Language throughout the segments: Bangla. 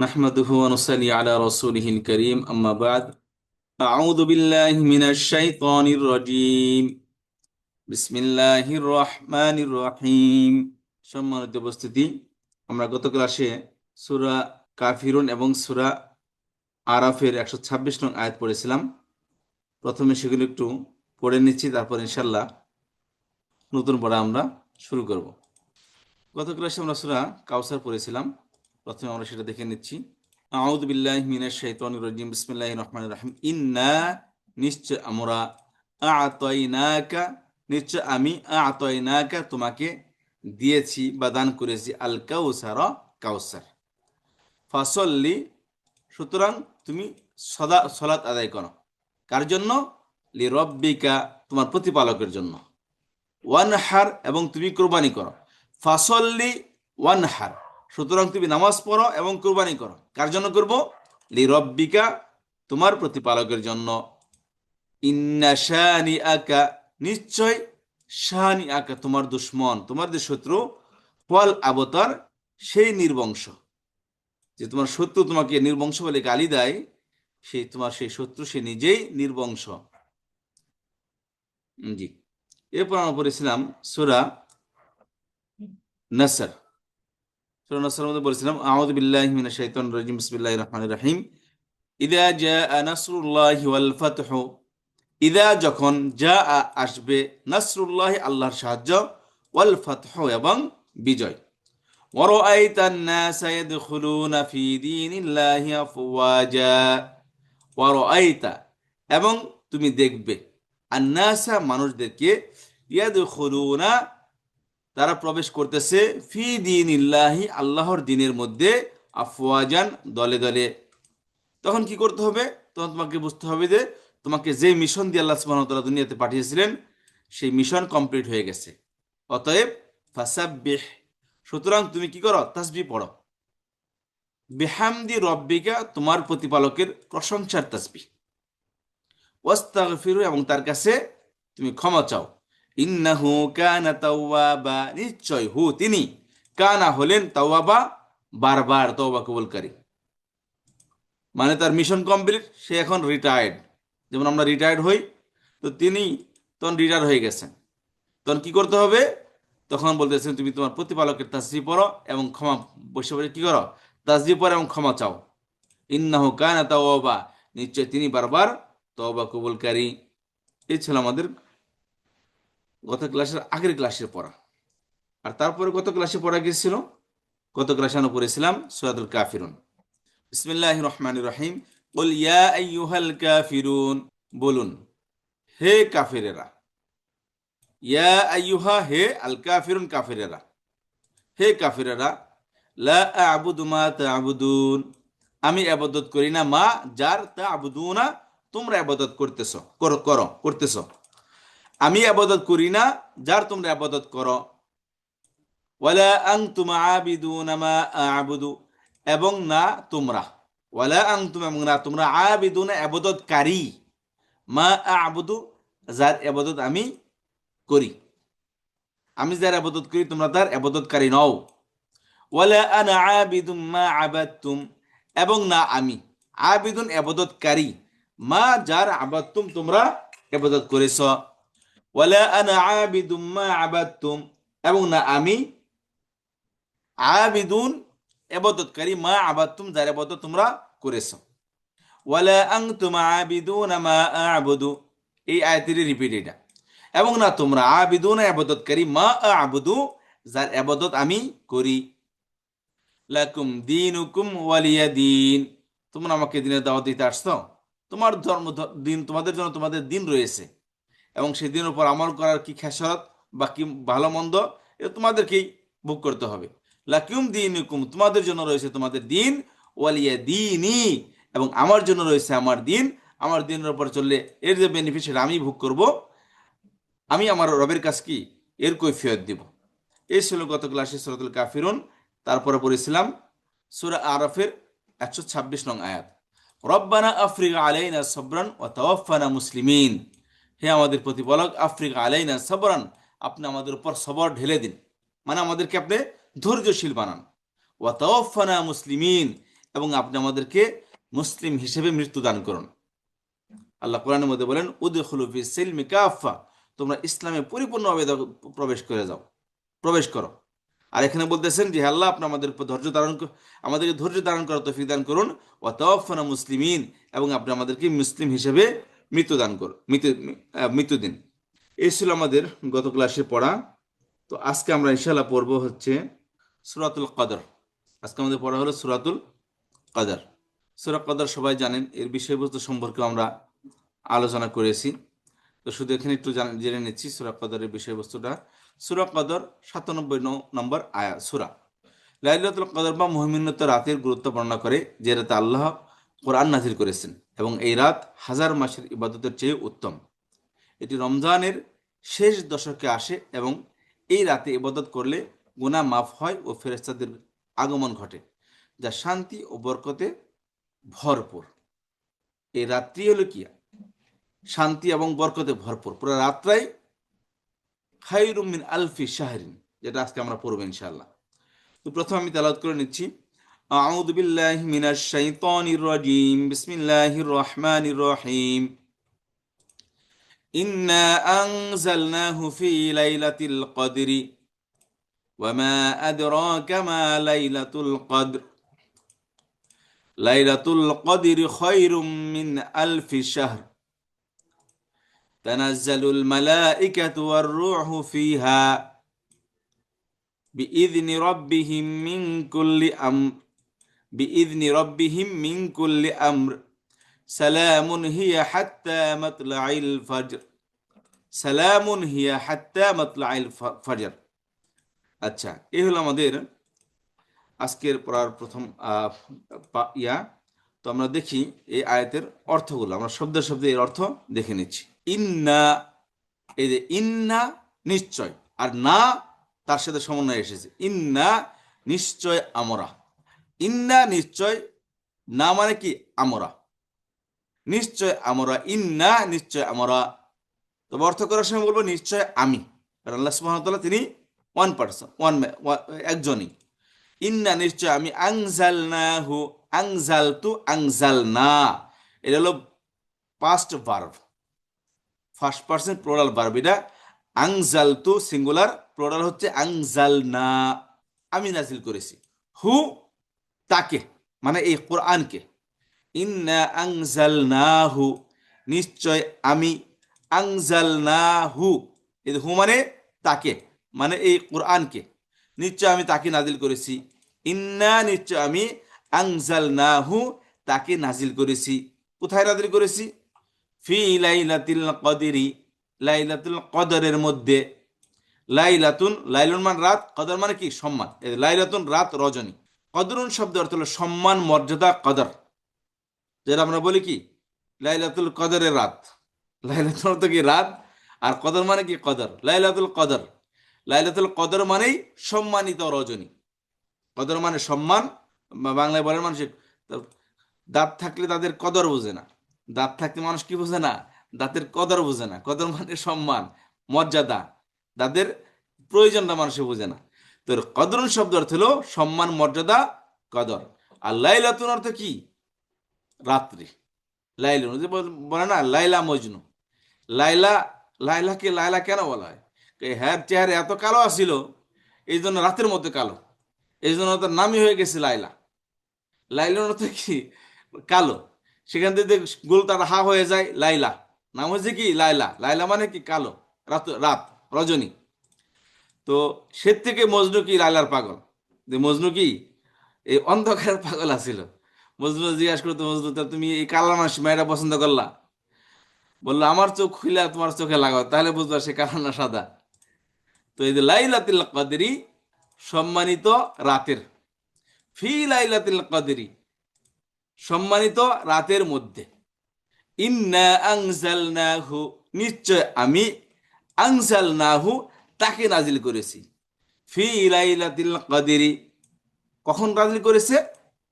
نحمده ونصلي على رسوله الكريم أما بعد أعوذ بالله من الشيطان الرجيم بسم الله الرحمن الرحيم সম্মানিত উপস্থিতি, আমরা গত ক্লাসে সূরা কাফিরুন এবং সূরা আরাফের 126 নং আয়াত পড়েছিলাম। প্রথমে সেগুলো একটু পড়ে নিচ্ছি, তারপর ইনশাল্লাহ নতুন পড়া আমরা শুরু করব। গত ক্লাসে আমরা সূরা কাউসার পড়েছিলাম, প্রথমে আমরা সেটা দেখে নিচ্ছি। আউযু বিল্লাহি মিনাশ শাইতানির রাজিম, বিসমিল্লাহির রহমানির রহিম। ইন্না, নিশ্চয় আমরা, আ'তাইনাকা, নিশ্চয় আমি, আ'তাইনাকা তোমাকে দিয়েছি বা দান করেছি, আল কাউসার, কাউসার। ফাসল্লি, সুতরাং তুমি সদা সালাত আদায় করো। কার জন্য? লি রব্বিকা, তোমার প্রতিপালকের জন্য। ওয়ানহার, এবং তুমি কুরবানি করো। ফাসল্লি ওয়ানহার, সুতরাং তুমি নামাজ পড়ো এবং কুরবানি করো। কার জন্য করব? লি রব্বিকা, তোমার প্রতিপালকের জন্য। ইন্না শানিআকা, নিশ্চয় শানিআকা, তোমার দুশমন, তোমার যে শত্রু, ওয়াল আবতার, সেই নির্বংশ। যে তোমার শত্রু তোমাকে নির্বংশ বলে গালি দেয়, সেই তোমার সেই শত্রু সে নিজেই নির্বংশ। জি, এরপর আমরা পড়েছিলাম সূরা নাসর। সূরা নাসরের মধ্যে বলেছিলাম আউযু বিল্লাহি মিনাশ শাইতানির রাজিম, বিসমিল্লাহির রহমানির রহিম। ইযা জাআ নাসরুল্লাহি ওয়াল ফাতহু, ইযা যখন, জাআ আসবে, নাসরুল্লাহি আল্লাহর সাহায্য, ওয়াল ফাতহু এবং বিজয়। ওয়া রাআইতান নাসা ইয়াদখুলুনা ফি দীনিল্লাহি আফওয়াজা, ওয়া রাআইতা, এবং তুমি দেখবে, আন-নাসা, মানুষদেরকে, ইয়াদখুলুনা, তারা প্রবেশ করতেছে, ফি দীনিল্লাহি, আল্লাহর দ্বীনের মধ্যে, আফওয়াজান, দলে দলে। তখন কি করতে হবে? তখন তোমাকে বুঝতে হবে যে তোমাকে যে মিশন দিয়ে আল্লাহ সুবহানাহু ওয়া তাআলা দুনিয়াতে পাঠিয়েছিলেন, সেই মিশন কমপ্লিট হয়ে গেছে। অতএব ফাসাব্বিহ, সুতরাং তুমি কি করো? তাসবিহ পড়ো। বিহামদি রব্বিকা, তোমার প্রতিপালকের প্রশংসার তাসবিহ। ওয়াস্তাগফিরু, এবং তার কাছে তুমি ক্ষমা চাও। ইন্নাহু কানা তাওয়াবা, নিশ্চয় হু, তিনি, কানা, হলেন, তাওয়াবা, বারবার তওবা কবুলকারী। মানে তার মিশন কমপ্লিট, সে এখন রিটায়ার্ড। যেমন আমরা রিটায়ার্ড হই, তো তিনি তখন রিটায়ার হয়ে গেছেন। তখন কি করতে হবে? তখন বলতেছেন তুমি তোমার প্রতিপালকের তাসবিহ পড়ো এবং ক্ষমা, বসে বসে কি করো? তাসবিহ পড়ো এবং ক্ষমা চাও। ইন্নাহু কানা তাওয়াবা, নিশ্চয় তিনি বারবার তওবা কবুলকারী। এই ছিল আমাদের গত ক্লাসের আগের ক্লাসের পড়া। আর তারপরে গত ক্লাসে পড়া গিয়েছিল, গত ক্লাসে আমরা পড়েছিলাম সূরাতুল কাফিরুন। বিসমিল্লাহির রহমানির রহিম। কুল ইয়া আইয়ুহাল কাফিরুন, বলুন হে কাফিরেরা। ইয়া আইয়ুহা, হে, আল কাফিরুন, কাফিরেরা, হে কাফিরেরা। লা আ'বুদু মা তা'বুদুন, আমি ইবাদত করি না, মা, যার, তা'বুদুনা, তোমরা ইবাদত করতেছো, করতেছো। আমি ইবাদত করি না, যার তোমরা ইবাদত করো। ওয়ালা আনতুম আবিদুনা মা আ'বুদু, এবং না তোমরা, ওয়ালা আনতুম, এবং না তোমরা, আবিদুনা, ইবাদতকারী, মা আ'বুদু, যার ইবাদত আমি করি। আমি যার ইবাদত করি তোমরা তার ইবাদতকারী নও। ওয়ালা আনা আবিদুম মা আবাদতুম, এবং না আমি, আবিদুন, ইবাদতকারী, মা, যার, আবাদতুম, তোমরা ইবাদত করেছ। ওয়ালা আনা আবিদুম মা আবাদতুম, এবং না আমি, আবিদুন, ইবাদতকারী, মা আবাদতুম, যার ইবাদত তোমরা করেছ। ওয়ালা আনতুম আবিদুনা মা আ'বুদু, এই আয়াতের রিপিট এটা। এবং না তোমরা, আবিদুনা, ইবাদতকারী, মা আ'বুদু, যার ইবাদত আমি করি। লাকুম দীনুকুম ওয়ালিয়া দিন, তোমরা আমাকে দিনের দাওয়াত দিতে আসছো, তোমার ধর্ম, দিন, তোমাদের জন্য তোমাদের দিন রয়েছে, এবং সেই দিনের উপর আমল করার কি খেসারত বা কি ভালো মন্দ, এটা তোমাদেরকেই ভোগ করতে হবে। লাকুম দীনুকুম, তোমাদের জন্য রয়েছে তোমাদের দিন, ওয়ালিয়া দিনী, এবং আমার জন্য রয়েছে আমার দিন। আমার দিনের উপর চললে এর যে বেনিফিট সেটা আমি ভোগ করব, আমি আমার রবের কাছে কি এর কৈফিয়ত দিব। এই ছিল গত ক্লাসে সূরাতুল কাফিরুন। তারপরে পড়েছিলাম সূরা আরাফের 126 নং আয়াত। রব্বানা আফরিগ আলাইনা সাবরান ওয়া তাওয়াফানা মুসলিমিন, হে আমাদের প্রতিপালক, আফরিগ আলাইনা সাবরান, আপনি আমাদের উপর সবর ঢেলে দিন, মানে আমাদেরকে আপনি ধৈর্যশীল বানান। ওয়া তাওয়াফানা মুসলিমিন, এবং আপনি আমাদেরকে মুসলিম হিসেবে মৃত্যু দান করুন। আল্লাহ কোরআনের মধ্যে বলেন উদখুলু ফিস সিলমি কাফা, তোমরা ইসলামে পরিপূর্ণভাবে প্রবেশ করো। আর এখানে বলতেছেন যে আল্লাহ আপনি আমাদের উপর আমাদেরকে ধৈর্য ধারণ করার তৌফিক দান করুন, ওয়া তাওয়াফানা মুসলিমিন, এবং আপনি আমাদেরকে মুসলিম হিসেবে মৃত্যু দান করুন, মৃত্যু দিন। এই ছিল আমাদের গত ক্লাসে পড়া। তো আজকে আমরা ইনশাআল্লাহ পড়ব হচ্ছে সূরাতুল কদর। আজকে আমাদের পড়া হলো সূরাতুল কদর। সূরা কদর সবাই জানেন, এর বিষয়বস্তু সম্পর্কে আমরা আলোচনা করেছি। তো শুধু এখানে একটু জেনে নিচ্ছি সূরা কদরের বিষয়বস্তুটা। সূরা কদর 97 নম্বর সূরা। লাইলাতুল কদর বা মহিমান্বিত রাতের গুরুত্ব বর্ণনা করে, যে রাতে আল্লাহ কোরআন নাজিল করেছেন, এবং এই রাত হাজার মাসের ইবাদতের চেয়ে উত্তম। এটি রমজানের শেষ দশকে আসে এবং এই রাতে ইবাদত করলে গুনাহ মাফ হয় ও ফেরেশতাদের আগমন ঘটে, যা শান্তি ও বরকতে ভরপুর। এই রাত্রি হলো কি শান্তি এবং বরকতে ভরপুর। পুরো রাতটাই খায়রুম মিন আলফি শাহরিন, যেটা আজকে আমরা পড়ব ইনশাআল্লাহ। তো প্রথমে আমি তেলাওয়াত করে নিচ্ছি। আউযু বিল্লাহি মিনাশ শাইতানির রাজিম, বিসমিল্লাহির রহমানির রহিম। ইন্না আনজালনাহু ফি লাইলাতিল কদরি ওয়া মা আদরাকা মা লাইলাতুল কদর লাইলাতুল কদরি খায়রুম মিন আলফি শাহর তানাজ্জালুল মালাইকাতু ওয়ার রূহু ফিহা বিইذনি রাব্বিহিম মিন কুল্লি আমর বিইذনি রাব্বিহিম মিন কুল্লি আমর সালামুন হিয়া হাত্তা মাতলাইল ফজর সালামুন হিয়া হাত্তা মাতলাইল ফজর। আচ্ছা, এই হলো আমাদের আজকের পড়ার প্রথম তো আমরা দেখি এই আয়াতের অর্থগুলো, আমরা শব্দে শব্দে এর অর্থ দেখে নিচ্ছি। ইন্না, এই যে ইন্না নিশ্চয়, আর না তার সাথে সমন্বয় এসেছে। ইন্না নিশ্চয় আমরা, ইন্না নিশ্চয়, না মানে কি আমরা, নিশ্চয় আমরা, ইন্না নিশ্চয় আমরা। তবে অর্থ করার সময় বলবো নিশ্চয় আমি, কারণ আল্লাহ সুবহানাহু ওয়া তাআলা তিনি ওয়ান পারসন, একজনই। ইন্না নিশ্চয় আমি, আনজালনাহু, আনজালতু, আনজালনা, এটা হলো past verb, first person plural verb. এটা আনজালতু সিঙ্গুলার, প্লুরাল হচ্ছে আনজালনা, আমি নাজিল করেছি। হু তাকে, মানে এই কোরআনকে। ইন্না আনজালনাহু নিশ্চয় আমি, আনজালনাহু, এই হু মানে তাকে, মানে এই কোরআনকে, নিশ্চয় আমি তাকে নাজিল করেছি। ইন্না নিশ্চয় আমি, আনজালনাহু তাকে নাজিল করেছি। কোথায় নাজিল করেছি? ফি লাইলাতিল কদরি, লাইলাতুল কদরের মধ্যে। লাইলাতুন, লাইলুন মানে রাত, কদর মানে কি সম্মান। লাইলাতুন রাত, রজনী। কদরুন শব্দ অর্থ হলো সম্মান, মর্যাদা, কদর। যেটা আমরা বলি কি লাইলাতুল কদরের রাত, লাইলাতুল অর্থ কি রাত, আর কদর মানে কি কদর। লাইলাতুল কদর, লাইলাতুল কদর মানেই সম্মানিত রজনী। কদর মানে সম্মান, বাংলায় বলেন মানুষ দাঁত থাকলে তাদের কদর বোঝে না। দাঁত থাকতে মানুষ কি বোঝে না? দাঁতের কদর বোঝে না। কদর মানে সম্মান, মর্যাদা, দাঁতের প্রয়োজনটা মানুষে বোঝে না। তো কদরুন শব্দ অর্থ হলো সম্মান, মর্যাদা, কদর। আর লাইলাতুন অর্থ কি? রাত্রি। লাইলুন, বলে না লাইলা মজনু, লাইলা, লাইলাকে লাইলা কেন বলা হয়? হ্যাঁ, চেহারা এত কালো আসিল, এই জন্য রাতের মধ্যে কালো, এই জন্য তার নামই হয়ে গেছে লাইলা। লাইলুন অর্থ কি? কালো। সেখান থেকে গোল তার হা হয়ে যায় লাইলা, নাম হচ্ছে কি লাইলা। লাইলা মানে কি কালো, রাত, রাত, রজনী। তো সে থেকে মজনু কি লাইলার পাগল, যে মজনু কি এই অন্ধকারের পাগল আছিল। মজনু জিজ্ঞাসা করতো, মজনু তা তুমি এই কালা মানুষ মেয়েটা পছন্দ করলা? বললো আমার চোখ খুলে তোমার চোখে লাগাও, তাহলে বুঝবা সে কালা না সাদা। তো এই যে লাইলাতুল কদরি সম্মানিত রাতের, ফি লাইলাতুল কদরি সম্মানিত রাতের মধ্যে। ইন্না আনজালনাহু নিশ্চয় আমি, আনজালনাহু তাকে নাজিল করেছি। ফি লাইলাতুল কদরি কখন নাজিল করেছে?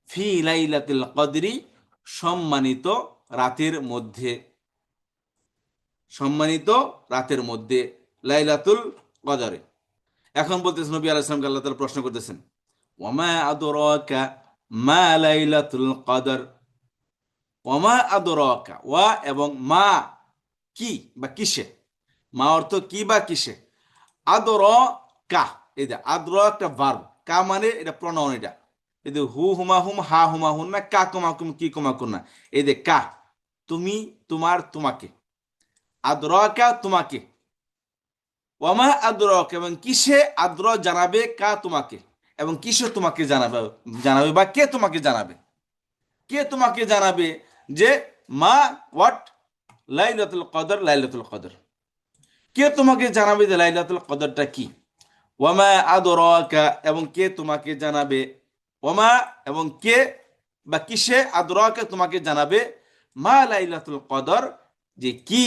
ফি লাইলাতুল কদরি সম্মানিত রাতের মধ্যে, সম্মানিত রাতের মধ্যে, লাইলাতুল কদরে। এখন বলতেছেন নবী আলাইহিস সালামকে আল্লাহ তাআলা প্রশ্ন করতেছেন, ওয়ামা আদরাকা মা লাইলাতুল কদর, ওমা আদরাকা, ওয়া এবং মা কি বা কিসে, মা অর্থ কি বা কিসে, আদরাকা, এই যে আদর একটা ভার্ব, কা মানে এটা প্রনাউন, এটা এই যে হু হুমা হুম, হা হুমা হুন না, কা কুমা কুম, কি কুমা কুন না, এই যে কা, তুমি, তোমার, তোমাকে, আদরাকা তোমাকে, ওয়ামা আদরাকা এবং কিসে আদ্র জানাবে কা তোমাকে, এবং কিসে তোমাকে জানাবে, জানাবে বা কে তোমাকে জানাবে, কে তোমাকে জানাবে যে মা হোয়াট লাইলাতুল কদর, লাইলাতুল কদর, কে তোমাকে জানাবে যে লাইলাতুল কদরটা কি, ওয়ামা আদরাকা এবং কে তোমাকে জানাবে, ওয়ামা এবং কে বা কিসে আদরাকা তোমাকে জানাবে, মা লাইলাতুল কদর, যে কি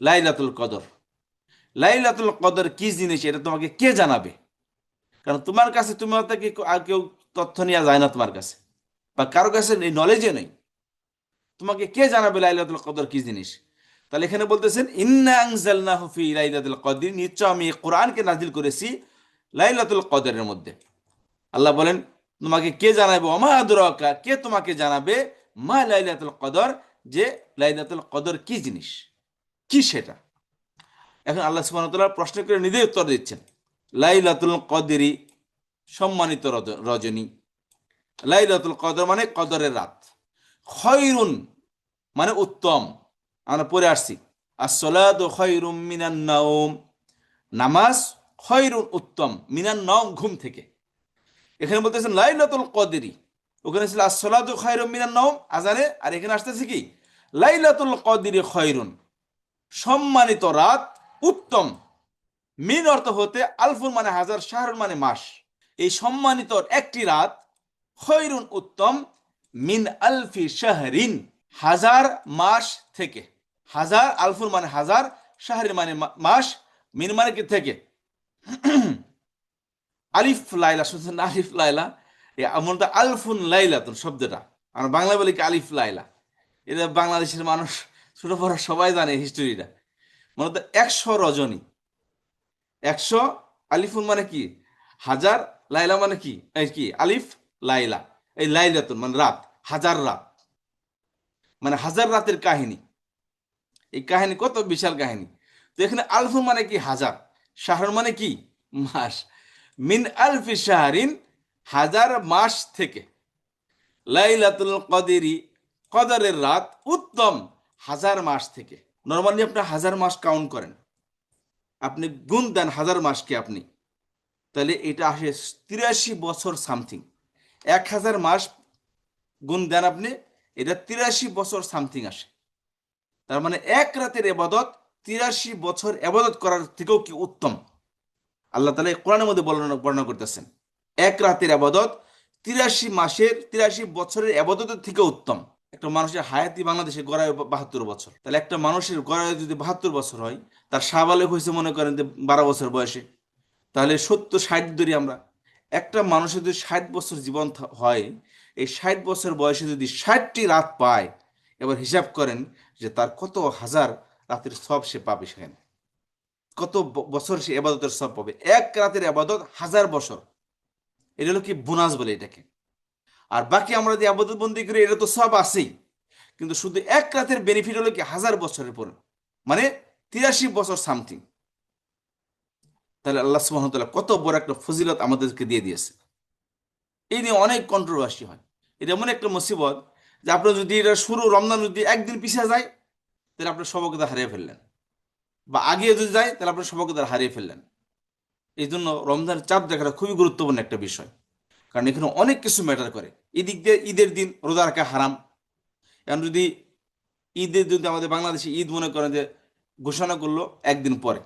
লাইলাতুল কদর, লাইলাতুল কদর কি জিনিস এটা তোমাকে কে জানাবে, কারণ তোমার কাছে, তোমার থেকে আর কেউ তথ্য নেওয়া যায় না তোমার কাছে, বা কারো কাছে এই নলেজে নেই, তোমাকে কে জানাবে লাইলাতুল কদর কি জিনিস। তাহলে এখানে বলতেছেন ইন্না আনজালনাহু ফি লাইলাতুল কদর, নিশ্চয় আমি এই কোরআনকে নাজিল করেছি লাইলাতুল কদরের মধ্যে। আল্লাহ বলেন তোমাকে কে জানাবে, ওমা আদরাকা কে তোমাকে জানাবে, মা লাইলাতুল কদর, যে লাইলাতুল কদর কি জিনিস, কি সেটা। এখন আল্লাহ সুবহানাহু ওয়া তাআলা প্রশ্ন করে নিজেই উত্তর দিচ্ছেন, লাইলাতুল কদরি সম্মানিত রজনী, লাইলাতুল কদর মানে কদরের রাত, খয়রুন মানে উত্তম, আমরা পড়ে আসছি আসসালাতু খয়রুম মিনান নাওম, নামাজ খয়রুন উত্তম, মিনান নাওম ঘুম থেকে। এখানে বলতেছেন লাইলাতুল কদরি, ওখানে ছিল আসসালাতু খয়রুম মিনান নাওম আজানে, আর এখানে আসতেছে কি লাইলাতুল কদরি খয়রুন সম্মানিত রাত উত্তম, মিন অর্থ হতে, আলফুন মানে হাজার, শাহরুন মানে মাস, এই সম্মানিত একটি রাত, খয়রুন উত্তম, মিন আলফি শাহরিন হাজার মাস থেকে, হাজার, আলফুন মানে হাজার, শাহরিন মানে মাস, মিন মানে কি থেকে, আলিফ লাইলা শুনছেন, আলিফ লাইলা, মূলত আলফুন লাইলাতুন শব্দটা আমরা বাংলা বলি কি আলিফ লাইলা, এটা বাংলাদেশের মানুষ ছোট বড় সবাই জানে হিস্টোরিটা, মূলত 100 রজনী, 100, আলিফুন মানে কি হাজার, লাইলা মানে কি এই কি আলিফ লাইলা, এই লাইলাতুন মানে রাত, হাজার রাত, মানে হাজার রাতের কাহিনী, এই কাহিনী কত বিশাল কাহিনী। তো এখানে আলফুন মানে কি হাজার, শাহর মানে কি মাস, মিন আলফি শাহরিন হাজার মাস থেকে, লাইলাতুল কদরি কদরের রাত উত্তম হাজার মাস থেকে। নর্মালি আপনি হাজার মাস কাউন্ট করেন, আপনি গুণ দেন হাজার মাসকে আপনি, তাহলে এটা আসে 83 বছর সামথিং, 1000 মাস গুণ দেন আপনি, এটা 83 বছর সামথিং আসে। তার মানে এক রাতের এবাদত 83 বছর এবাদত করার থেকেও কি উত্তম, আল্লাহ তাআলা এই কোরআনের মধ্যে বর্ণনা করতেছেন, এক রাতের আবাদত 83 মাসের 83 বছরের আবাদতের থেকে উত্তম। একটা মানুষের হায়াতি বাংলাদেশে গড়ায় 72 বছর, তাহলে একটা মানুষের গড়ায় যদি 72 বছর হয়, তার শাহবালেগ হয়েছে মনে করেন যে 12 বছর বয়সে, তাহলে 70-60 ধরি আমরা, একটা মানুষের যদি 60 বছর জীবন হয়, এই 60 বছর বয়সে যদি 60টি রাত পায়, এবার হিসাব করেন যে তার কত হাজার রাতের সব সে পাবে, সেখানে কত বছর সে এবাদতের সব পাবে, এক রাতের আবাদত 1000 বছর, এটা হলো কি বোনাস বলে এটাকে। আর বাকি আমরা যে আবাদত বন্দি করি এটা তো সব আছেই, কিন্তু শুধু এক রাতের বেনিফিট হলো কি 1000 বছরের পর, মানে 83 বছর সামথিং। তাহলে আল্লাহ সুবহানাহু ওয়া তাআলা কত বড় একটা ফজিলত আমাদেরকে দিয়ে দিয়েছে। এই নিয়ে অনেক কন্ট্রোভার্সি হয়, এটা এমন একটা মুসিবত যে আপনার যদি এটা শুরু রমজান যদি একদিন পিছিয়ে যায়, তাহলে আপনার সবকতা হারিয়ে ফেললেন, বা আগে যদি যায় তাহলে আপনার সবকতা হারিয়ে ফেললেন। এই জন্য রমজানের চাঁদ দেখাটা খুবই গুরুত্বপূর্ণ একটা বিষয়, কারণ এখানে অনেক কিছু ম্যাটার করে। এদিক দিয়ে ঈদের দিন রোজা রাখা হারাম, এখন যদি ঈদের যদি আমাদের বাংলাদেশে ঈদ মনে করেন যে ঘোষণা করলো একদিন পরে,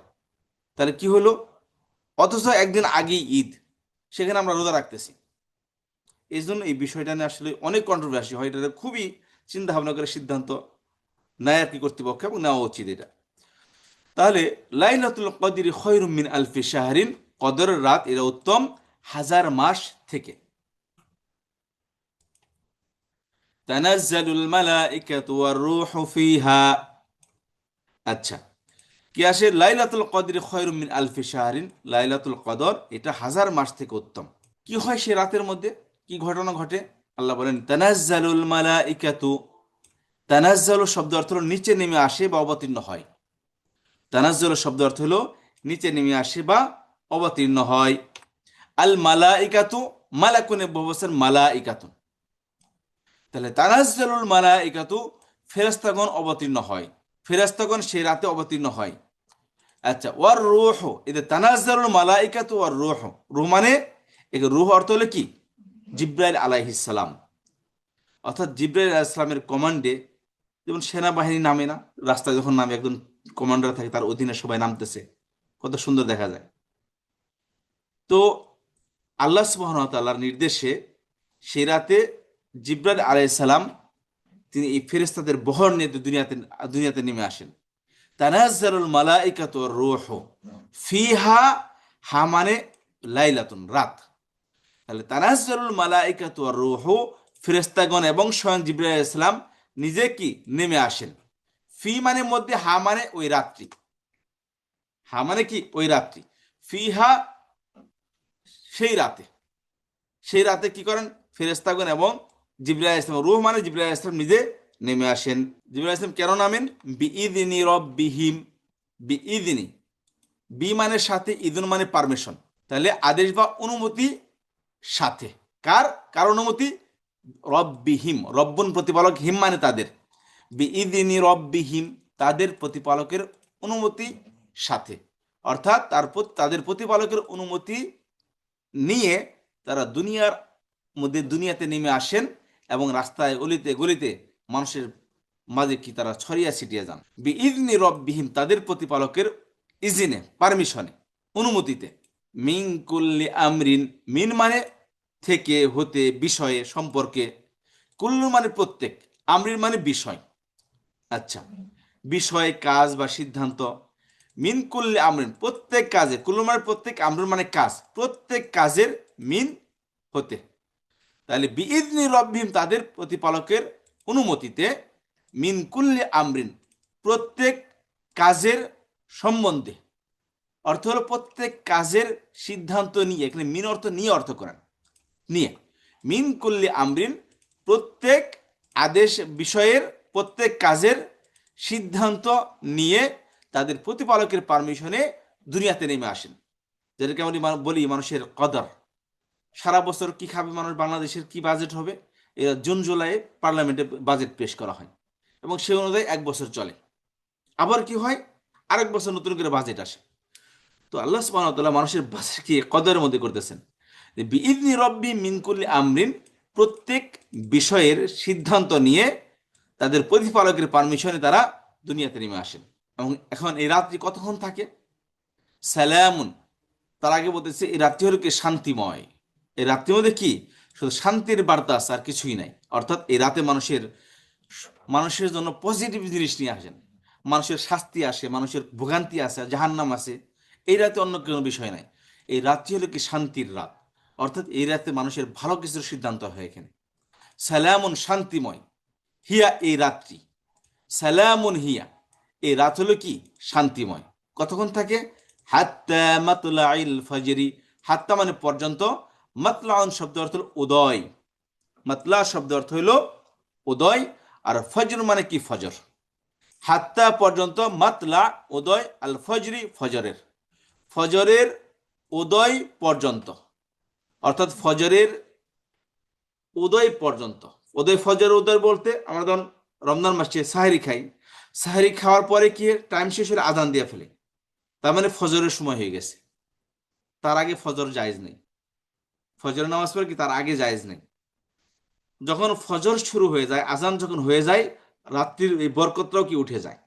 তাহলে কি হলো, অথচ একদিন আগেই ঈদ, সেখানে আমরা রোজা রাখতেছি। এই জন্য এই বিষয়টা নিয়ে আসলে অনেক কন্ট্রোভার্সি হয়, এটা খুবই চিন্তা ভাবনা করে সিদ্ধান্ত নেয় আর কি কর্তৃপক্ষ, এবং নেওয়া উচিত এটা। তাহলে লাইলাতুল কদরি খয়রুম মিন আলফি শাহরিন, কদরের রাত এটা উত্তম হাজার মাস থেকে। তানাজ্জালুল মালাইকাতু ওয়ার রূহু ফিহা, আচ্ছা কি আসে লাইলাতুল কদরি খয়রুম মিন আলফি শাহরিন, লাইলাতুল কদর এটা হাজার মাস থেকে উত্তম। কি হয় সে রাতের মধ্যে, কি ঘটনা ঘটে, আল্লাহ বলেন তানাজ্জালুল মালাইকাতু, তানাজ্জালু শব্দ অর্থ হলো নিচে নেমে আসে বা অবতীর্ণ হয়। তানাজ্জালু শব্দ অর্থ হলো নিচে নেমে আসে বা অবতীর্ণ হয়। আল মালাইকাতু, মালাকুনে বহুবচন মালাইকাতু, তাহলে তানাজ্জালুল মালাইকাতু ফেরেশতাগণ অবতীর্ণ হয়, ফেরেশতাগণ সেই রাতে অবতীর্ণ হয়। আচ্ছা, ওয়ার রূহ, এদের তানাজ্জালুল মালাইকাতু ওয়ার রূহ, রূহ মানে এর রূহ অর্থ হলো কি জিব্রাইল আলাইহিস সালাম, অর্থাৎ জিব্রাইল আলাইহিস সালামের কমান্ডে, যেমন সেনাবাহিনী নামে না, রাস্তায় যখন নামে একজন কমান্ডার থাকে তার অধীনে সবাই নামতেছে, কত সুন্দর দেখা যায়। তো আল্লাহ সুবহানাহু ওয়া তাআলার নির্দেশে সেই রাতে জিব্রাইল আলাইহিস সালাম তিনি এই ফেরেশতাদের বহর নিয়ে দুনিয়াতে দুনিয়াতে নেমে আসেন। তানাজ্জালুল মালাইকাতু ওয়ার রূহ ফিহা, হা মানে লাইলাতুন রাত, তাহলে তানাজ্জালুল মালাইকাতু ওয়ার রূহ ফেরেশতাগণ এবং স্বয়ং জিবরাইল আলাইহিস সালাম নিজে কি নেমে আসেন। ফি মানে মধ্যে, হা মানে ওই রাত্রি, হা মানে কি ওই রাত্রি, ফিহা সেই রাতে, সেই রাতে কি করেন ফেরেশতাগণ এবং জিবরাইল আলাইহিস সালাম, রূহ মানে জিবরাইল আলাইহিস সালাম নিজে নেমে আসেন। জিবরাইল আলাইহিস সালাম কেন নামেন, বিইযনি রব্বিহিম, বিইযনি, বি মানে সাথে, ইদুন মানে পারমিশন, তাহলে আদেশ বা অনুমতি সাথে, কার কার অনুমতি, রব্বিহিম, রব্বুন প্রতিপালক, হিম মানে তাদের, বিইযনি রব্বিহিম তাদের প্রতিপালকের অনুমতি সাথে, অর্থাৎ তাদের প্রতিপালকের অনুমতি নিয়ে তারা দুনিয়ার মধ্যে দুনিয়াতে নেমে আসেন এবং রাস্তায় অলিতে গলিতে মানুষের মাঝে কি তারা ছড়িয়ে ছিটিয়ে যান। বিইযনি রব্বিহিম তাদের প্রতিপালকের ইজিনে, পারমিশনে, অনুমতিতে। মিন কুল্লি আমরিন, মিন মানে থেকে, হতে, বিষয়ে, সম্পর্কে, কুল্লু মানে প্রত্যেক, আমরিন মানে বিষয়। আচ্ছা, বিষয়, কাজ বা সিদ্ধান্ত। মিন কুল্লি আমরিন প্রত্যেক কাজে, কুল্লু মানে প্রত্যেক, আমরুন মানে কাজ, প্রত্যেক কাজের মিন হতে, তাহলে বিইযনি রব্বিহিম তাদের প্রতিপালকের অনুমতিতে, মিন কুল্লি আমরিন প্রত্যেক কাজের সম্বন্ধে, অর্থ হলো প্রত্যেক কাজের সিদ্ধান্ত নিয়ে, এখানে মিন অর্থ নিয়ে অর্থ করেন, নিয়ে, মিন কুল্লি আমরিন প্রত্যেক আদেশ বিষয়ের, প্রত্যেক কাজের সিদ্ধান্ত নিয়ে তাদের প্রতিপালকের পারমিশনে দুনিয়াতে নেমে আসেন। যেটাকে আমি বলি মানুষের কদর, সারা বছর কি খাবে মানুষ, বাংলাদেশের কি বাজেট হবে, এরা জুন জুলাই পার্লামেন্টে বাজেট পেশ করা হয় এবং সে অনুযায়ী এক বছর চলে, আবার কি হয় আরেক বছর নতুন করে বাজেট আসে। তো আল্লাহ সুবহানাহু ওয়া তাআলা মানুষের বাজেটকে কদরের মধ্যে করতেছেন, যে বিইযনি রব্বি মিন কুল্লি আমরিন প্রত্যেক বিষয়ের সিদ্ধান্ত নিয়ে তাদের প্রতিপালকের পারমিশনে তারা দুনিয়াতে নেমে আসেন। এবং এখন এই রাত্রি কতক্ষণ থাকে, সালামুন, তার আগে বলতেছে এই রাত্রি হলো কি শান্তিময়, এই রাত্রির মধ্যে কি শুধু শান্তির বার্তা আছে আর কিছুই নাই, অর্থাৎ এই রাতে মানুষের মানুষের জন্য পজিটিভ জিনিস নিয়ে আসেন, মানুষের শাস্তি আসে, মানুষের ভোগান্তি আছে, জাহান্নাম আছে, এই রাতে অন্য কোনো বিষয় নাই। এই রাত্রি হলো কি শান্তির রাত, অর্থাৎ এই রাতে মানুষের ভালো কিছুর সিদ্ধান্ত হয় এখানে। সালামুন শান্তিময়, হিয়া এই রাত্রি, সালামুন হিয়া এই রাত হলো কি শান্তিময়, কতক্ষণ থাকে, হাত্তা মাতলাইল ফজরি, হাত্তা মানে পর্যন্ত, মাতলাউন শব্দ অর্থ হলো উদয়, মাতলা শব্দ অর্থ হলো উদয়, আর ফজর মানে কি ফজর, হাত্তা পর্যন্ত, মাতলা উদয়, আল ফজরি ফজরের, ফজরের উদয় পর্যন্ত, অর্থাৎ ফজরের উদয় পর্যন্ত। উদয়, ফজর উদয় বলতে আমরা যখন রমজান মাসে সাহারি খাই, সাহারি খাওয়ার পরে কি টাইম শেষ হলে আজান দিয়ে ফেলে, তার মানে ফজরের সময় হয়ে গেছে, তার আগে ফজর জায়েজ নেই, ফজরের নামাজ পড়ে কি তার আগে জায়েজ নেই। যখন ফজর শুরু হয়ে যায়, আজান যখন হয়ে যায়, রাত্রির এই বরকতটাও কি উঠে যায়,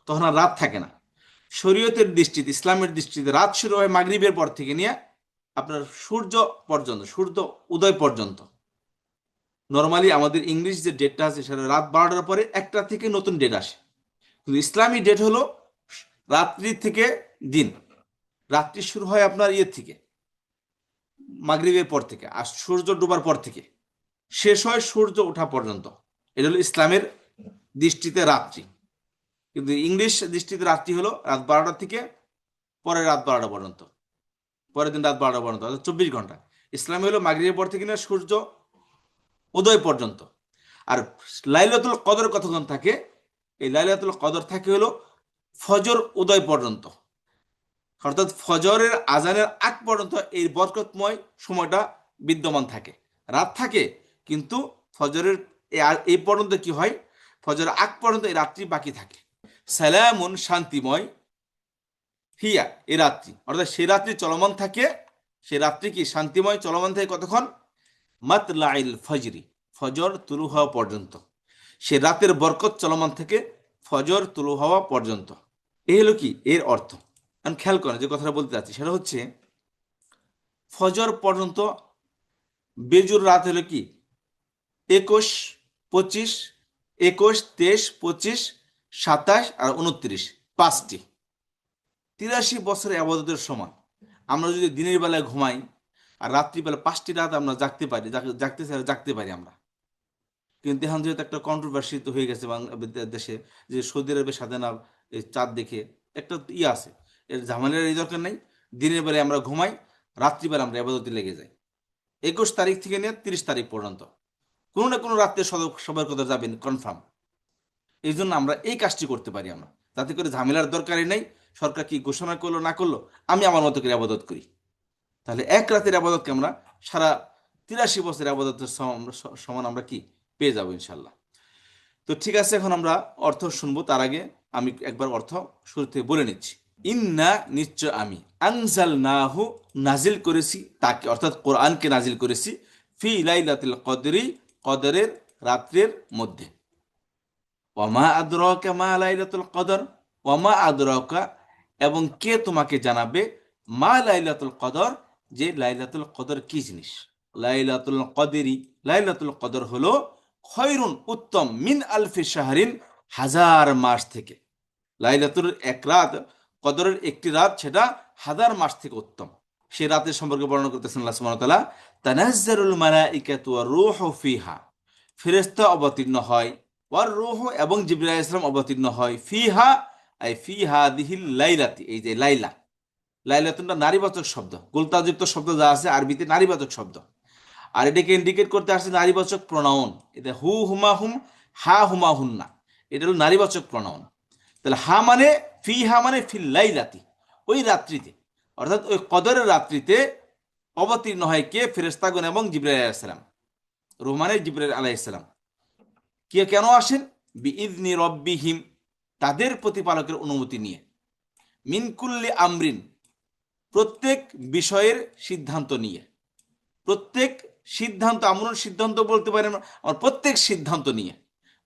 তখন আর রাত থাকে না। শরীয়তের দৃষ্টিতে, ইসলামের দৃষ্টিতে রাত শুরু হয় মাগরিবের পর থেকে নিয়ে আপনার সূর্য পর্যন্ত, সূর্য উদয় পর্যন্ত। নর্মালি আমাদের ইংলিশ যে ডেটটা আছে সেটা রাত 12টার পরে একটা থেকে নতুন ডেট আসে, কিন্তু ইসলামী ডেট হলো রাত্রি থেকে দিন, রাত্রি শুরু হয় আপনার ইয়ের থেকে, মাগরিবের পর থেকে, আর সূর্য ডোবার পর থেকে শেষ হয় সূর্য ওঠা পর্যন্ত। এটা হলো ইসলামের দৃষ্টিতে রাত্রি, কিন্তু ইংলিশ দৃষ্টিতে রাত্রি হলো রাত 12টা থেকে পরের রাত 12টা পর্যন্ত, পরের দিন রাত 12টা পর্যন্ত, অর্থাৎ 24 ঘন্টা। ইসলামে হলো মাগরিবের পর থেকে না সূর্য উদয় পর্যন্ত। আর লাইলাতুল কদর কতক্ষণ থাকে? এই লাইলাতুল কদর থাকে হলো ফজর উদয় পর্যন্ত, অর্থাৎ ফজরের আজানের আগ পর্যন্ত এই বরকতময় সময়টা বিদ্যমান থাকে। রাত থাকে, কিন্তু ফজরের এই পর্যন্ত কি হয়, ফজরের আগ পর্যন্ত এই রাত্রি বাকি থাকে। সালামুন শান্তিময়, হিয়া এই রাত্রি, অর্থাৎ সে রাত্রি চলমান থাকে। সে রাত্রি কি শান্তিময় চলমান থাকে কতক্ষণ? মাতলাইল ফজরি, ফজর তুলু হওয়া পর্যন্ত। সে রাতের বরকত চলমান থেকে ফজর তুলু হওয়া পর্যন্ত। এই হলো কি এর অর্থ। আমি খেয়াল করেন যে কথাটা বলতে চাচ্ছি সেটা হচ্ছে, ফজর পর্যন্ত বেজুর রাত হলো কি 21, 25, 21, 23, 25, 27 আর 29, 5টি। 83 বছরের আবাদতের সমান। আমরা যদি দিনের বেলায় ঘুমাই আর রাত্রিবেলা 5টি রাত আমরা জাগতে পারি, জাগতে পারি আমরা। কিন্তু এখন যেহেতু একটা কন্ট্রোভার্সি তো হয়ে গেছে দেশে, যে সৌদি আরবের সাথে না এই চাঁদ দেখে একটা আছে, এর ঝামেলার এই দরকার নেই। দিনের বেলায় আমরা ঘুমাই, রাত্রিবেলা আমরা আবাদতে লেগে যাই। 21 তারিখ থেকে নিয়ে 30 তারিখ পর্যন্ত কোনো না কোনো রাত্রে সবার কথা যাবেন কনফার্ম। এই জন্য আমরা এই কাজটি করতে পারি আমরা, যাতে করে ঝামেলার দরকারই নেই। সরকার কি ঘোষণা করলো না করলো, আমি আমার মতো করে আবাদত করি। তাহলে এক রাতের আবাদতকে আমরা সারা 83 বছরের আবাদতের সমান আমরা কি পেয়ে যাবো ইনশাল্লাহ। তো ঠিক আছে, এখন আমরা অর্থ শুনবো। তার আগে আমি একবার অর্থ শুরু থেকে বলে নিচ্ছি। ইন্না নিশ্চয় আমি, আনজাল নাহু নাজিল করেছি তাকে, অর্থাৎ কোরআনকে নাজিল করেছি, ফি লাইলাতুল কদরি কদরের রাত্রের মধ্যে। ওয়ামা আদরাকা মা লাইলাতুল কদর, ওয়ামা আদরাকা এবং কে তোমাকে জানাবে, মা লাইলাতুল কদর যে লাইলাতুল কদর কি জিনিস। লাইলাতুল কদরি, লাইলাতুল কদর হলো খয়রুন উত্তম, মিন আলফি শাহরিন হাজার মাস থেকে। লাইলাতুল এক রাত, কদরের একটি রাত, সেটা হাজার মাস থেকে উত্তম। সে রাতের সম্পর্কে বর্ণনা করতেছেন আল্লাহ সুবহানাহু ওয়া তাআলা, তানাজ্জালুল মালাইকাতু ওয়ার রূহু ফিহা, ফেরেশতা অবতীর্ণ হয়, ওয়ার রূহু এবং জিবরাইল আলাইহিস সালাম অবতীর্ণ হয়, ফিহা আই ফি হাদিহিল লাইলাতি, এই যে লাইলা, লাইলাতুনটা নারীবাচক শব্দ, গুলতাযুক্ত শব্দ যা আছে আরবিতে নারীবাচক শব্দ। আর এটাকে ইন্ডিকেট করতে আসছে নারীবাচক প্রোনাউন। এটা হু হুমা হুম, হা হুমা হুন্না, এটা হলো নারীবাচক প্রোনাউন। তাহলে হা মানে ফি, হা মানে ফিল লাইলাতি, ওই রাত্রিতে, অর্থাৎ ওই কদরের রাত্রিতে অবতীর্ণ হয় কে? ফেরেশতাগণ এবং জিবরাইল আলাইহিস সালাম। রূহ মানে জিবরাইল আলাইহিস সালাম। কে কেন আসেন? বিইযনি রব্বিহিম, তাদের প্রতিপালকের অনুমতি নিয়ে। মিন কুল্লি আমরিন, প্রত্যেক বিষয়ের সিদ্ধান্ত নিয়ে। প্রত্যেক সিদ্ধান্ত, আমরুন সিদ্ধান্ত বলতে পারেন আমার, প্রত্যেক সিদ্ধান্ত নিয়ে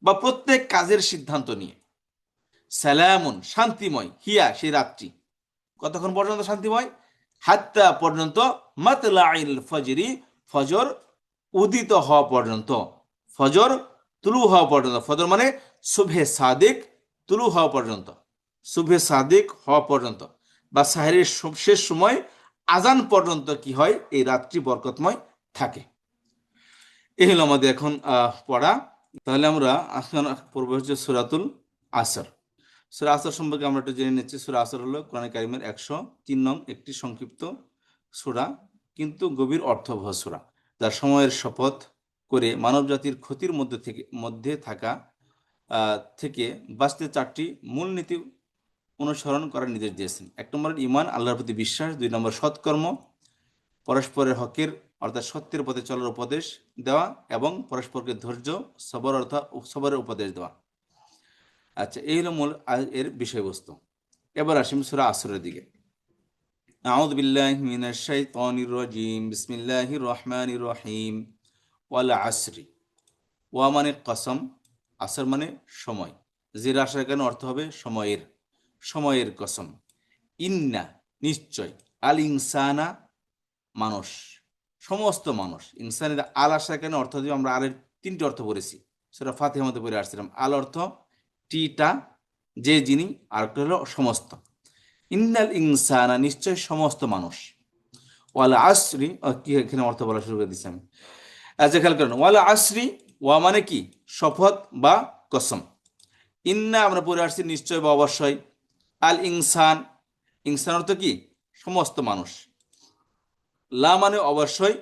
বা প্রত্যেক কাজের সিদ্ধান্ত নিয়ে। সালামুন শান্তিময়, হিয়া সেই রাত্রি কতক্ষণ পর্যন্ত শান্তিময়? হাত্তা পর্যন্ত, মাতলাইল ফজরি ফজর উদিত হওয়া পর্যন্ত, ফজর তুলু হওয়া পর্যন্ত। ফজর মানে সুবহে সাদিক, তুলু হওয়া পর্যন্ত, সুবহে সাদিক হওয়া পর্যন্ত, বা সাহেরের শেষ সময় আজান পর্যন্ত কি হয়? এই রাত্রি বরকতময় থাকে। এই হলো আমাদের এখন পড়া। তাহলে আমরা এখন পড়বো হচ্ছে সূরাতুল আসর। সূরা আসর সম্পর্কে আমরা একটু জেনে নিচ্ছি। সূরা আসর হলো কোরআন কারিমের 103 নং একটি সংক্ষিপ্ত সূরা, কিন্তু গভীর অর্থবহ সূরা, যার সময়ের শপথ করে মানব জাতির ক্ষতির মধ্যে থাকা থেকে বাঁচতে 4টি মূলনীতি অনুসরণ করার নির্দেশ দিয়েছেন। 1 নম্বর ঈমান, আল্লাহর প্রতি বিশ্বাস। 2 নম্বর সৎকর্ম, পরস্পরের হকের অর্থাৎ সত্যের পথে চলার উপদেশ দেওয়া, এবং পরস্পরকে ধৈর্য সবর অর্থাৎ সবরের উপদেশ দেওয়া। আচ্ছা, এই হলো মূল এর বিষয়বস্তু। এবার আসিম সূরা আসরের দিকে। আউযু বিল্লাহি মিনাশ শাইতানির রাজীম, বিসমিল্লাহির রহমানির রহিম। ওয়াল আসরি, ওয়া মানে কসম, আসর মানে সময়, জির আসার কারণে অর্থ হবে সময়ের, সময়ের কসম। ইন্না নিশ্চয়, আল ইনসানা মানুষ, সমস্ত মানুষ। ইনসানের আল আসার কারণে অর্থ দিয়ে আমরা আলের 3টি অর্থ পড়েছি, সেটা ফাতিহার মধ্যে পড়ে আসছিলাম। আল অর্থ টিটা, যে যিনি, আর একটা হলো সমস্ত। ইন্নাল ইনসানা নিশ্চয় সমস্ত মানুষ। ওয়াল আসরি, কি এখানে অর্থ বলা শুরু করে দিচ্ছি আমি। আচ্ছা খেয়াল করেন, ওয়াল আসরি, ওয়া মানে কি শপথ বা কসম। ইন্না আমরা পড়ে আসছি নিশ্চয় বা অবশ্যই। আল ইনসান, ইনসান অর্থ কি সমস্ত মানুষ। লা মানে অবশ্যই,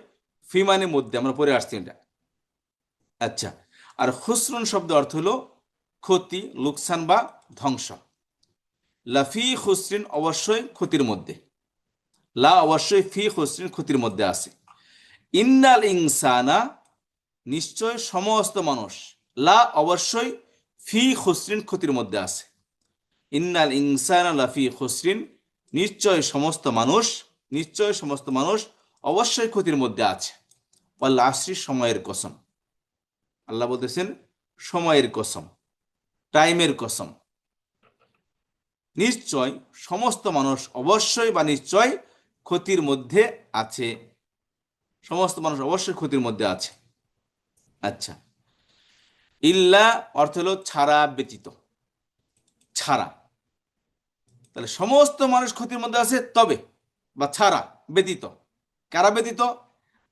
ফি মানে মধ্যে, আমরা পড়ে আসছি এটা। আচ্ছা, আর খুসরুন শব্দ অর্থ হলো ক্ষতি, লোকসান বা ধ্বংস। লাফি খুসরিন অবশ্যই ক্ষতির মধ্যে, লা অবশ্যই ফি খুসরিন ক্ষতির মধ্যে আছে। ইন্নাল ইনসানা নিশ্চয় সমস্ত মানুষ, লা অবশ্যই ফি খুসরিন ক্ষতির মধ্যে আছে। ইন্নাল ইনসানা লাফি খুসরিন নিশ্চয় সমস্ত মানুষ, নিশ্চয় সমস্ত মানুষ অবশ্যই ক্ষতির মধ্যে আছে। ওয়াল আসরি সময়ের কসম, আল্লাহ বলতেছেন সময়ের কসম, টাইমের কসম। নিশ্চয় সমস্ত মানুষ অবশ্যই বা নিশ্চয় ক্ষতির মধ্যে আছে, সমস্ত মানুষ অবশ্যই ক্ষতির মধ্যে আছে। আচ্ছা, ইল্লা অর্থ হলো ছাড়া, ব্যতীত, ছাড়া। তাহলে সমস্ত মানুষ ক্ষতির মধ্যে আছে, তবে বা ছাড়া, ব্যতীত। কারা ব্যতীত?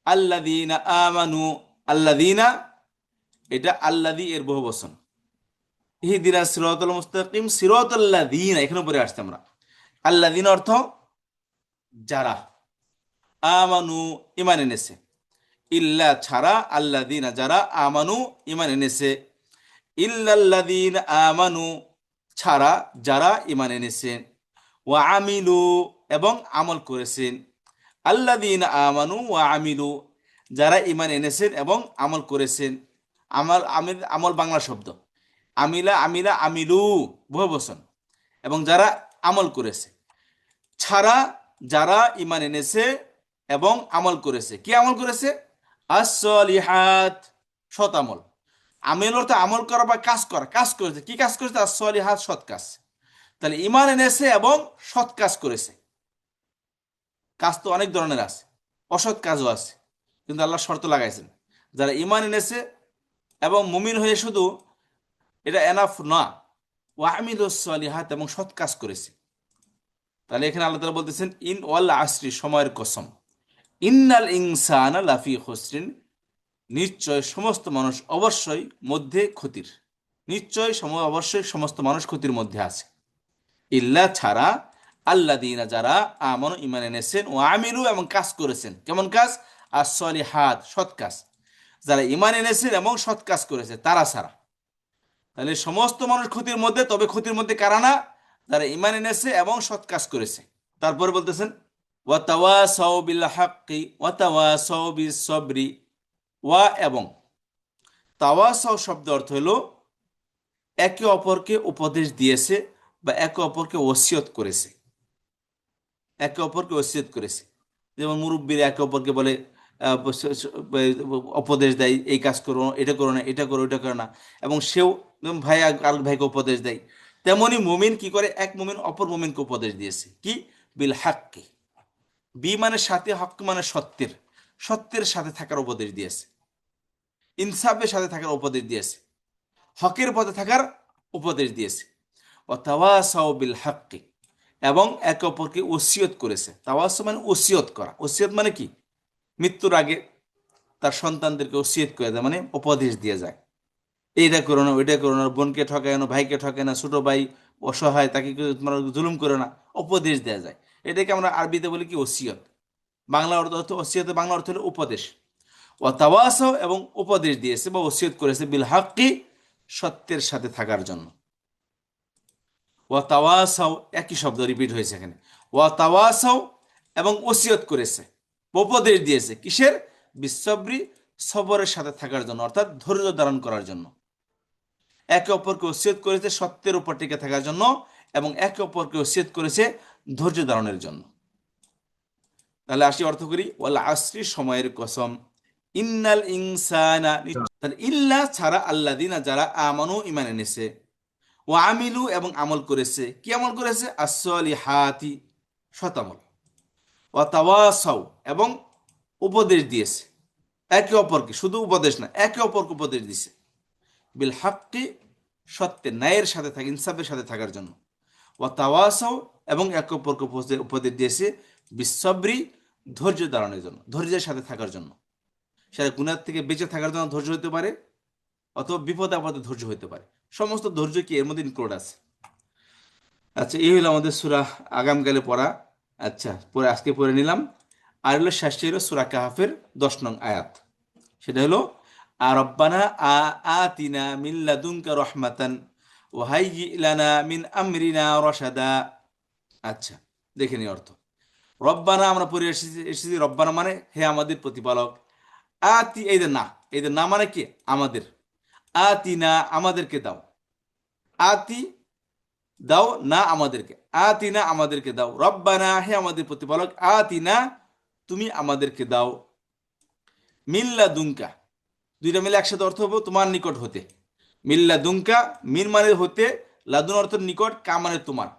আল্লাযীনা আমানু, আল্লাযীনা এটা আল্লাযী এর বহু বচন। ইহদিনাস সিরাতাল মুস্তাকিম, সিরাতাল্লাযীনা এখানে পরে আসছে আমরা। আল্লাযীনা অর্থ যারা, আমানু ঈমান এনেছে, ইল্লা ছাড়া, আল্লাযীনা যারা, আমানু ঈমান এনেছে, ইল্লাল্লাযীনা আমানু ছাড়া যারা ঈমান এনেছেন, ওয়া আমিলু এবং আমল করেছেন। আল্লাযীনা আমানু ওয়া আমিলু যারা ঈমান এনেছেন এবং আমল করেছেন। আমল, আমিল, আমল বাংলা শব্দ। আমিলা, আমিলা, আমিলু বহু বচন। এবং যারা আমল করেছে, ছাড়া যারা ঈমান এনেছে এবং আমল করেছে। কি আমল করেছে? আস-সলিহাত, সৎ আমল। আমিল অর্থ আমল করা বা কাজ করা, কাজ করেছে। কি কাজ করেছে? আস-সলিহাত, সৎ কাজ। তাহলে ঈমান এনেছে এবং সৎ কাজ করেছে। কাজ তো অনেক ধরনের আছে, অসৎ কাজও আছে, কিন্তু আল্লাহ শর্ত লাগাইছেন যারা ঈমান এনেছে এবং মুমিন হয়ে শুধু এটা এনাফ না, ওয়া আমিলুস সলিহাত এবং সৎ কাজ করেছে। তাহলে এখানে আল্লাহ তাআলা বলতেছেন ইন ওয়াল আসরি সময়ের কসম, ইন্নাল ইনসানা লাফি খুসরিন নিশ্চয় সমস্ত মানুষ অবশ্যই মধ্যে ক্ষতির, নিশ্চয় সময় অবশ্যই সমস্ত মানুষ ক্ষতির মধ্যে আছে। ইল্লা ছাড়া, আল্লাযীনা যারা আমানু ঈমান এনেছেন, ও আমিলু এবং কাজ করেছেন। কেমন কাজ? আস-সলিহাত, সৎ কাজ। যারা ঈমান এনেছেন এবং সৎ কাজ করেছে তারা ছাড়া। তাহলে সমস্ত মানুষ ক্ষতির মধ্যে, তবে ক্ষতির মধ্যে কারা না? যারা ঈমান এনেছে এবং সৎ কাজ করেছে। তারপরে বলতেছেন ওয়া তাওয়াসাউ বিল হাক্কি ওয়া তাওয়াসাউ বিস সবরি। ওয়া এবং তাওয়াসাউ শব্দ অর্থ হলো একে অপরকে উপদেশ দিয়েছে বা একে অপরকে ওসিয়ত করেছে, একে অপরকে ওসিয়ত করেছে। যেমন মুরব্বীরা একে অপরকে বলে, উপদেশ দেয়, এই কাজ করো, এটা করো না, এটা করো, এটা করো না। এবং সেও যেমন ভাই আরেক ভাইকে উপদেশ দেয়, তেমনি মুমিন কি করে? এক মুমিন অপর মুমিনকে উপদেশ দিয়েছে। কি? বিল হাক্কি, বি মানে সাথে, হক মানে সত্যের, সত্যের সাথে থাকার উপদেশ দিয়েছে, ইনসাফের সাথে থাকার উপদেশ দিয়েছে, হকের পথে থাকার উপদেশ দিয়েছে। ও তাওয়াসাউ বিল হাক্কি এবং একে অপরকে ওসিয়ত করেছে। তাওয়াসু মানে ওসিয়ত করা। ওসিয়ত মানে কি? মৃত্যুর আগে তার সন্তানদেরকে ওসিয়ত করে দেয়, মানে উপদেশ দিয়ে যায়, এইটা করো না, ওইটা করো না, বোনকে ঠকায় না, ভাইকে ঠকায় না, ছোট ভাই অসহায় তাকে তোমার জুলুম করো না, উপদেশ দেওয়া যায়। এটাকে আমরা আরবিতে বলি কি? ওসিয়ত। বাংলা অর্থ, ওসিয়তের বাংলা অর্থ হলো উপদেশ। ও তাওয়াসাও এবং উপদেশ দিয়েছে বা ওসিয়ত করেছে বিল হাক্কি, সত্যের সাথে থাকার জন্য। ও তাওয়াসাও একই শব্দ রিপিট হয়েছে এখানে। ও তাওয়াসাও এবং ওসিয়ত করেছে, উপদেশ দিয়েছে কিসের? বিশ্বব্রি, সবরের সাথে থাকার জন্য, অর্থাৎ ধৈর্য ধারণ করার জন্য। একে অপরকে ওসিয়ত করেছে সত্যের উপর টিকে থাকার জন্য, এবং একে অপরকে ওসিয়ত করেছে ধৈর্য ধারণের জন্য। তাহলে আসি অর্থ করি, ওয়াল আসরি সময়ের কসম, ইন্নাল ইনসানা তাহলে ইল্লা ছাড়া, আল্লাযীনা যারা আমানু ঈমান এনেছে, ও আমিলু এবং আমল করেছে। কি আমল করেছে? আস-সলিহাতি, সৎ আমল। ওয়া তাওয়াসাউ এবং উপদেশ দিয়েছে একে অপরকে, শুধু উপদেশ না, একে অপরকে উপদেশ দিয়েছে বিল হাক্কি, সত্যের, ন্যায়ের সাথে থাকে, ইনসাফের সাথে থাকার জন্য। ও তাওয়াসাও এবং একে অপরকে উপদেশ দিয়েছে বিশ্বব্রি, ধৈর্য ধারণের জন্য, ধৈর্যের সাথে থাকার জন্য। সেটা গুনার থেকে বেঁচে থাকার জন্য ধৈর্য হতে পারে, অথবা বিপদে আপদে ধৈর্য হতে পারে। সমস্ত ধৈর্য কি এর মধ্যে ইনক্লুড আছে। আচ্ছা, এই হলো আমাদের সূরা আগামীকালে পড়া। আচ্ছা, পরে আজকে পড়ে নিলাম। আর হলো শেষে হলো সূরা কাহাফের 10 নং আয়াত। সেটা হলো আর রব্বানা আতিনা মিন লাদুনকা রাহমাতান ওয়া হাইয়্যি লানা মিন আমরিনা রাশাদা। আচ্ছা, দেখে নি অর্থ। রব্বানা আমরা পড়ে এসেছি রব্বানা মানে হে আমাদের প্রতিপালক। আতি এই যে না মানে কি আমাদের। আতিনা আমাদেরকে দাও। আতি দাও না আমাদেরকে। আতিনা আমাদেরকে দাও। রব্বানা হে আমাদের প্রতিপালক। আতিনা তুমি আমাদেরকে দাও। মিল্লা দুঙ্কা দুইটা মিলে একসাথে অর্থ হবো তোমার নিকট হতে। মিল্লা দুঙ্কা মিন মানে হতে, লাদুন অর্থ নিকট, কা মানে তোমার।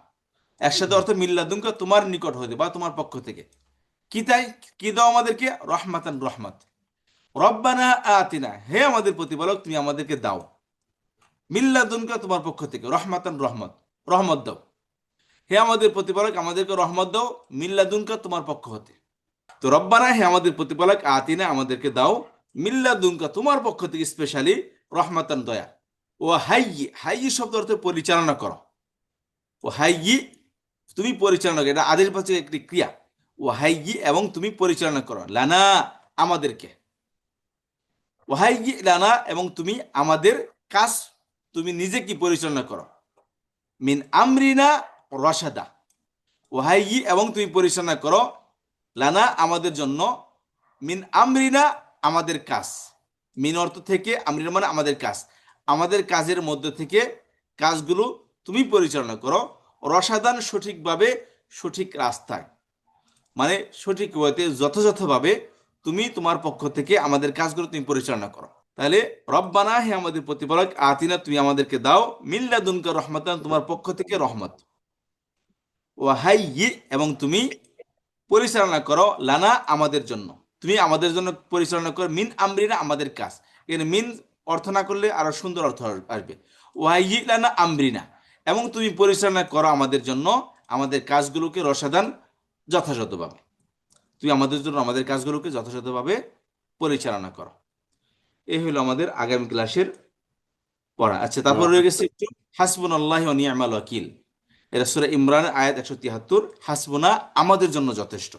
একসাথে অর্থ মিল্লা দুঙ্কা তোমার নিকট হতে বা তোমার পক্ষ থেকে। কি তাই? কি দাও আমাদেরকে? রহমাতান রহমত। রব্বানা আতিনা হে আমাদের প্রতিপালক তুমি আমাদেরকে দাও। মিল্লা দুনকা তোমার পক্ষ থেকে, রহমাতান রহমত, রহমত দাও। হে আমাদের প্রতিপালক আমাদেরকে রহমত দাও মিল্লাদুনকা তোমার পক্ষ হতে। তো রব্বানা হে আমাদের প্রতিপালক আতিনা আমাদেরকে দাও মিল্লাদুনকা তোমার পক্ষ থেকে স্পেশালি রহমাতান দয়া। ও হাইয়ি হাইয়ি শব্দ অর্থ পরিচালনা করো। ও হাইয়ি তুমি পরিচালনা করো, এটা আদেশ পাচ্ছে একটি ক্রিয়া। ও হাইয়ি এবং তুমি পরিচালনা করো লানা আমাদেরকে। ও হাইয়ি লানা এবং তুমি আমাদের কাজ তুমি নিজে কি পরিচালনা করো। মিন আমরিনা রশাদা ওহাইয়ি এবং তুমি পরিচালনা করো লানা আমাদের জন্য মিন আমরিনা আমাদের কাজ। মিন অর্থ থেকে, আমরিনা মানে আমাদের কাজ, আমাদের কাজের মধ্যে থেকে কাজগুলো তুমি পরিচালনা করো। রসাদান সঠিকভাবে, সঠিক রাস্তায়, মানে সঠিক ওয়েতে যথাযথভাবে তুমি তোমার পক্ষ থেকে আমাদের কাজগুলো তুমি পরিচালনা করো। তাহলে রব্বানা হে আমাদের প্রতিপালক আতিনা তুমি আমাদেরকে দাও মিল্লাদুনকা রহমাতান তোমার পক্ষ থেকে রহমত। ওয়াহাইয়ি এবং তুমি পরিচালনা করো লানা আমাদের জন্য, তুমি আমাদের জন্য পরিচালনা করো মিন আমরিনা আমাদের কাজ। এখানে মিন অর্থ না করলে আরো সুন্দর অর্থ আসবে। ওয়াহাইয়ি লানা আমরিনা এবং তুমি পরিচালনা করো আমাদের জন্য আমাদের কাজগুলোকে রসাদান যথাযথভাবে। তুমি আমাদের জন্য আমাদের কাজগুলোকে যথাযথভাবে পরিচালনা করো। এই হলো আমাদের আগামী ক্লাসের পড়া। আচ্ছা, তারপর রয়ে গেছে একটু হাসবুনাল্লাহি ওয়া নি'মাল ওয়াকিল। এটা সূরা ইমরানের আয়াত 173। হাসবুনা আমাদের জন্য যথেষ্ট।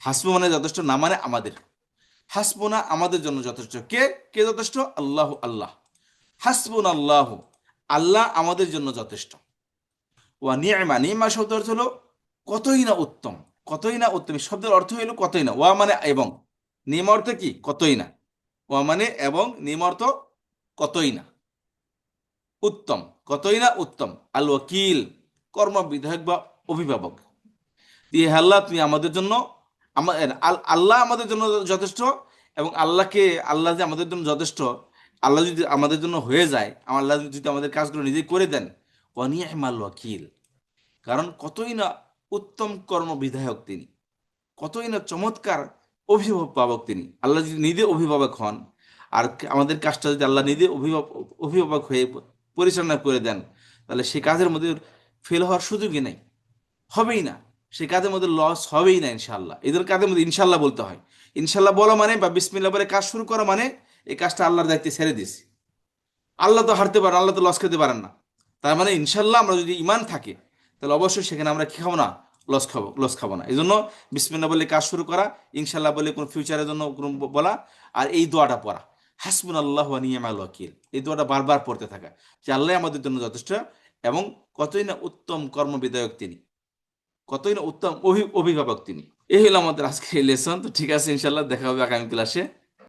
হাসবু মানে যথেষ্ট, না মানে আমাদের। হাসবুনা আমাদের জন্য যথেষ্ট। কে কে যথেষ্ট? আল্লাহ আল্লাহ। হাসবুন আল্লাহ আল্লাহ আমাদের জন্য যথেষ্ট। ওয়া নি'মা নি'মা শব্দ অর্থ হলো কতই না উত্তম। কতই না উত্তম শব্দের অর্থ হলো কতই না। ওয়া মানে এবং, নি'মা অর্থ কি? কতই না। ওয়া মানে এবং, নি'মা অর্থ কতই না উত্তম। কতই না উত্তম। আল ওয়াকিল কর্মবিধায়ক বা অভিভাবক। দিয়ে আল্লাহ তুমি আমাদের জন্য, আল্লাহ আমাদের জন্য যথেষ্ট। এবং আল্লাহ যে আমাদের জন্য যথেষ্ট, আল্লাহ যদি আমাদের জন্য হয়ে যায়, আল্লাহ যদি আমাদের কাজগুলো নিজেই করে দেন, ওয়ানি'মাল ওয়াকিল কারণ কতই না উত্তম কর্মবিধায়ক তিনি, কতই না চমৎকার অভিভাবক তিনি। আল্লাহ যদি নিজে অভিভাবক হন আর আমাদের কাজটা যদি আল্লাহ নিজে অভিভাবক হয়ে পরিচালনা করে দেন, তাহলে সে কাজের মধ্যে ফেল হওয়ার সুযোগই নেই, হবেই না। সে কাজের মধ্যে লস হবেই না ইনশাল্লাহ। এদের কাজের মধ্যে ইনশাল্লাহ বলতে হয়। ইনশাল্লাহ বলা মানে বা বিসমিল্লাহ বলে কাজ শুরু করা মানে এই কাজটা আল্লাহর দায়িত্বে ছেড়ে দিছি। আল্লাহ তো হারতে পারেন, আল্লাহ তো লস খেতে পারেন না। তার মানে ইনশাল্লাহ আমরা যদি ইমান থাকে তাহলে অবশ্যই সেখানে আমরা কি খাবো না? লস খাবো না। এই জন্য বিসমিল্লাহ বলে কাজ শুরু করা, ইনশাল্লাহ বলে কোনো ফিউচারের জন্য বলা, আর এই দোয়াটা পড়া হাসবুনাল্লাহু ওয়া নি'মাল ওয়াকিল। এই দোয়াটা বারবার পড়তে থাকা যে আল্লাহ আমাদের জন্য যথেষ্ট এবং কতই না উত্তম কর্মবিধায়ক তিনি, কতই না উত্তম অভিভাবক তিনি। এই হলো আমাদের আজকের লেসন। তো ঠিক আছে, ইনশাল্লাহ দেখা হবে আগামী ক্লাসে।